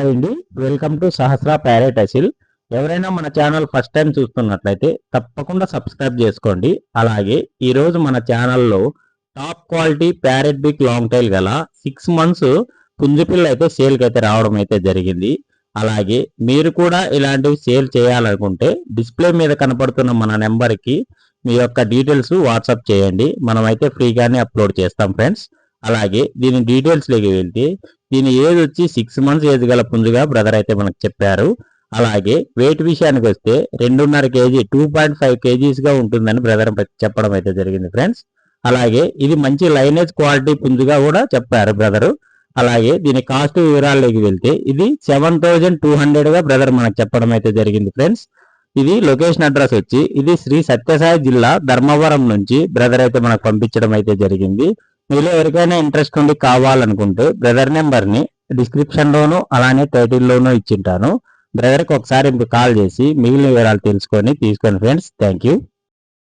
Hi అండి, welcome to Sahasra parrot Aseel. ఎవరైనా మన ఛానల్ ఫస్ట్ టైం చూస్తున్నట్లయితే తప్పకుండా సబ్స్క్రైబ్ చేసుకోండి. అలాగే ఈరోజు మన ఛానల్లో top quality parrot big long tail గల 6 months పుంజుపిల్ల అయితే సేల్కి అయితే రావడం అయితే జరిగింది. అలాగే మీరు కూడా ఇలాంటివి సేల్ చేయాలనుకుంటే డిస్ప్లే మీద కనపడుతున్న మన నెంబర్కి మీ యొక్క డీటెయిల్స్ వాట్సాప్ చేయండి. మనమైతే ఫ్రీగానే అప్లోడ్ చేస్తాం ఫ్రెండ్స్. అలాగే దీని డీటెయిల్స్లోకి వెళ్తే దీని ఏజ్ వచ్చి 6 months ఏజ్ గల పుంజుగా బ్రదర్ అయితే మనకు చెప్పారు. అలాగే వెయిట్ విషయానికి వస్తే 2.5 kg 2.5 kgs గా ఉంటుందని బ్రదర్ చెప్పడం అయితే జరిగింది ఫ్రెండ్స్. అలాగే ఇది మంచి లైనేజ్ క్వాలిటీ పుంజుగా కూడా చెప్పారు బ్రదరు. అలాగే దీని కాస్ట్ వివరాల్లోకి వెళ్తే ఇది 7,200 గా బ్రదర్ మనకు చెప్పడం అయితే జరిగింది ఫ్రెండ్స్. ఇది లొకేషన్ అడ్రస్ వచ్చి ఇది శ్రీ సత్యసాయి జిల్లా ధర్మవరం నుంచి బ్రదర్ అయితే మనకు పంపించడం అయితే జరిగింది. మీలో ఎవరికైనా ఇంట్రెస్ట్ ఉండి కావాలనుకుంటే బ్రదర్ నెంబర్ని డిస్క్రిప్షన్లోను అలానే టైటిల్లోనూ ఇచ్చింటాను. బ్రదర్కి ఒకసారి కాల్ చేసి మిగిలిన వివరాలు తెలుసుకొని తీసుకోండి ఫ్రెండ్స్. Thank you.